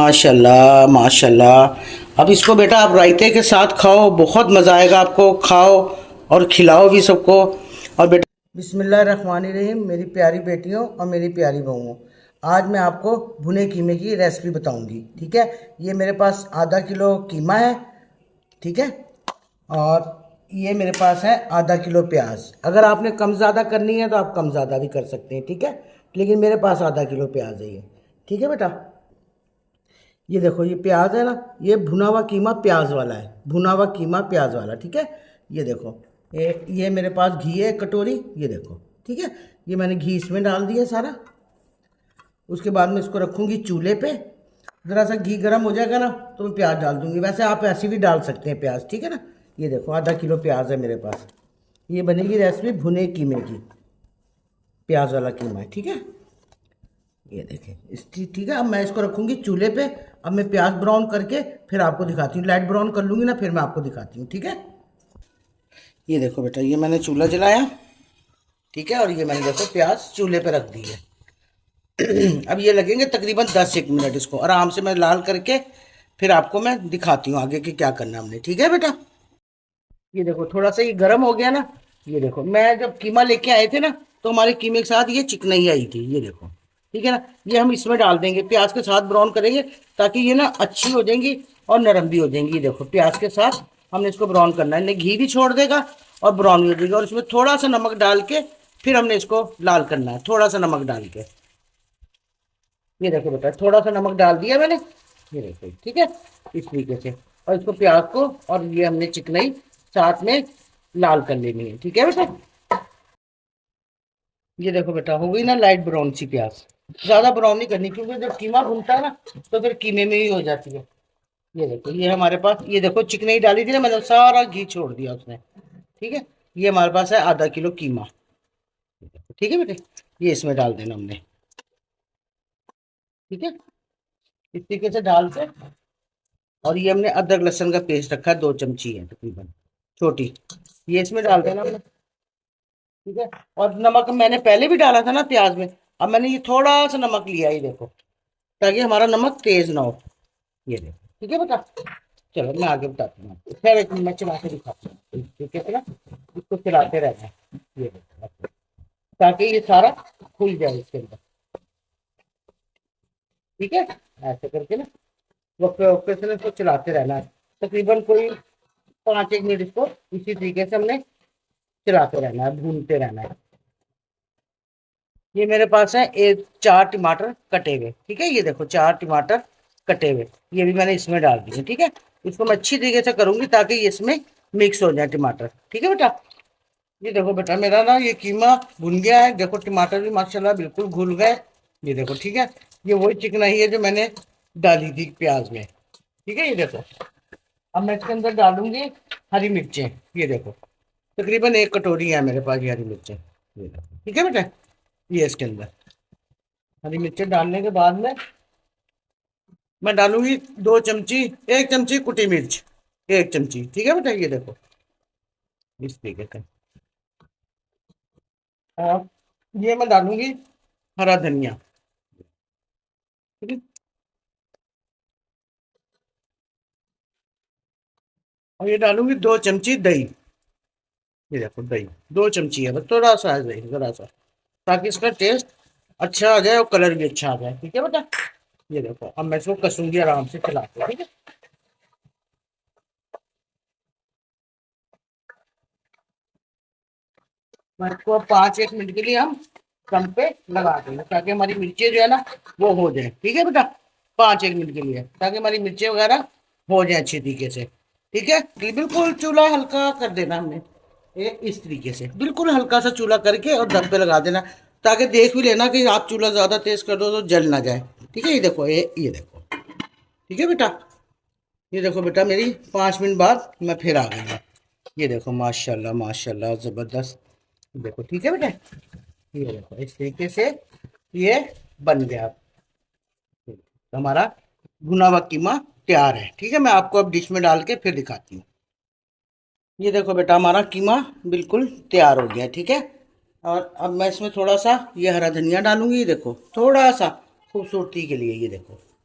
माशाल्लाह माशाल्लाह। अब इसको बेटा आप रायते के साथ खाओ, बहुत मज़ा आएगा आपको। खाओ और खिलाओ भी सबको। और बेटा बिस्मिल्लाहिर्रहमानिर्रहीम। मेरी प्यारी बेटियों और मेरी प्यारी बहुओं, आज मैं आपको भुने कीमे की रेसिपी बताऊंगी। ठीक है, ये मेरे पास आधा किलो कीमा है। ठीक है, और ये मेरे पास है आधा किलो प्याज। अगर आपने कम ज़्यादा करनी है तो आप कम ज़्यादा भी कर सकते हैं। ठीक है, लेकिन मेरे पास आधा किलो प्याज है ये। ठीक है बेटा, ये देखो ये प्याज है ना, ये भुना हुआ कीमा प्याज वाला है, भुना हुआ कीमा प्याज वाला। ठीक है, ये देखो ये मेरे पास घी है कटोरी, ये देखो। ठीक है, ये मैंने घी इसमें डाल दिया सारा। उसके बाद में इसको रखूँगी चूल्हे पे। ज़रा सा घी गर्म हो जाएगा ना तो मैं प्याज डाल दूँगी। वैसे आप ऐसे भी डाल सकते हैं प्याज। ठीक है ना, ये देखो आधा किलो प्याज है मेरे पास। ये बनेगी रेसिपी भुने कीमे की, प्याज वाला कीमा है। ठीक है, ये देखें ठीक है। अब मैं इसको रखूँगी चूल्हे पे। अब मैं प्याज ब्राउन करके फिर आपको दिखाती हूँ। लाइट ब्राउन कर लूँगी ना, फिर मैं आपको दिखाती हूँ। ठीक है, ये देखो बेटा, ये मैंने चूल्हा जलाया। ठीक है, और ये मैंने देखो प्याज चूल्हे पे रख दी है। अब ये लगेंगे तकरीबन 10-1 मिनट। इसको आराम से मैं लाल करके फिर आपको मैं दिखाती हूँ आगे कि क्या करना हमने। ठीक है बेटा, ये देखो थोड़ा सा ये गर्म हो गया ना। ये देखो मैं जब कीमा लेके आए थे ना तो हमारे कीमे के साथ ये चिकनाई आई थी। ये देखो, ठीक है ना, ये हम इसमें डाल देंगे, प्याज के साथ ब्राउन करेंगे ताकि ये ना अच्छी हो जाएंगी और नरम भी हो जाएंगी। ये देखो प्याज के साथ हमने इसको ब्राउन करना है। इन्हें घी भी छोड़ देगा और ब्राउन भी हो जाएगा। और इसमें थोड़ा सा नमक डाल के फिर हमने इसको लाल करना है, थोड़ा सा नमक डाल के। ये देखो बेटा, थोड़ा सा नमक डाल दिया मैंने। ये देखो, ठीक है, इस तरीके से। और इसको प्याज को और ये हमने चिकनाई साथ में लाल कर लेनी है। ठीक है बेटा, ये देखो बेटा हो गई ना लाइट ब्राउन सी प्याज। ज्यादा ब्राउन नहीं करनी क्योंकि जब कीमा भुनता है ना तो फिर कीमे में ही हो जाती है। ये देखो ये हमारे पास, ये देखो चिकनाई डाली थी ना मैंने, सारा घी छोड़ दिया उसने। ठीक है, ये हमारे पास है आधा किलो कीमा। ठीक है बेटे, ये इसमें डाल देना हमने। ठीक है, इस तरीके से डाल के, और ये हमने अदरक लहसुन का पेस्ट रखा है, 2 चमची है तकरीबन छोटी, ये इसमें डाल देना हमने। ठीक है, और नमक मैंने पहले भी डाला था ना प्याज में। अब मैंने ये थोड़ा सा नमक लिया, ये देखो, ताकि हमारा नमक तेज ना हो। ये देखो, ठीक है बेटा। चलो मैं आगे बताती हूँ आपको। खैर एक मिनट मैं चला के दिखाता हूँ। ठीक है ना, इसको चलाते रहना है। ये देखो, ताकि ये सारा खुल जाए इसके अंदर। ठीक है, ऐसे करके ना वक्फे वक्फे से इसको चलाते रहना है। तकरीबन कोई 5-1 मिनट इसको इसी तरीके से हमने चलाते रहना है, भूनते रहना है। ये मेरे पास है 4 टमाटर कटे हुए। ठीक है, ये देखो 4 टमाटर कटे हुए, ये भी मैंने इसमें डाल दिए। ठीक है, इसको मैं अच्छी तरीके से करूंगी ताकि ये इसमें मिक्स हो जाए टमाटर। ठीक है बेटा, ये देखो बेटा मेरा ना ये कीमा भुन गया है। देखो टमाटर भी माशाल्लाह बिल्कुल घुल गए। ये देखो, ठीक है, ये वही चिकनाई है जो मैंने डाली थी प्याज में। ठीक है, ये देखो। अब मैं इसके अंदर डालूंगी हरी मिर्चें। ये देखो तकरीबन 1 कटोरी है मेरे पास ये हरी मिर्चें। ये देखो, ठीक है बेटा, ये इसके अंदर हरी मिर्चें डालने के बाद में मैं डालूंगी 2 चमची, 1 चमची कुटी मिर्च, 1 चमची। ठीक है बेटा, ये देखो इस तरीके से। और ये मैं डालूंगी हरा धनिया। ठीक है, और ये डालूंगी 2 चमची दही। ये देखो दही 2 चमची है, बस थोड़ा सा है दही, जरा सा, ताकि इसका टेस्ट अच्छा आ जाए और कलर भी अच्छा आ जाए। ठीक है बेटा, ये देखो अब मैं इसको कसूंगी आराम से चला के। ठीक है, मैं इसको 5-1 मिनट के लिए हम कम पे लगा देंगे ताकि हमारी मिर्चें जो है ना वो हो जाए। ठीक है बेटा, 5-1 मिनट के लिए, ताकि हमारी मिर्चें वगैरह हो जाए अच्छी तरीके से। ठीक है, बिल्कुल चूल्हा हल्का कर देना हमने, ये इस तरीके से बिल्कुल हल्का सा चूल्हा करके और दम पे लगा देना, ताकि देख भी लेना कि आप चूल्हा ज़्यादा तेज कर दो तो जल ना जाए। ठीक है, ये देखो ये देखो। ठीक है बेटा, ये देखो बेटा मेरी 5 मिनट बाद मैं फिर आ गई हूँ। ये देखो माशाल्लाह माशाल्लाह ज़बरदस्त। देखो, ठीक है बेटा, ये देखो इस तरीके से ये बन गया। तो हमारा भुना हुआ कीमा तैयार है। ठीक है, मैं आपको अब डिश में डाल के फिर दिखाती हूँ। ये देखो बेटा हमारा कीमा बिल्कुल तैयार हो गया। ठीक है, और अब मैं इसमें थोड़ा सा ये हरा धनिया डालूंगी। ये देखो थोड़ा सा खूबसूरती के लिए, ये देखो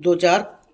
2-4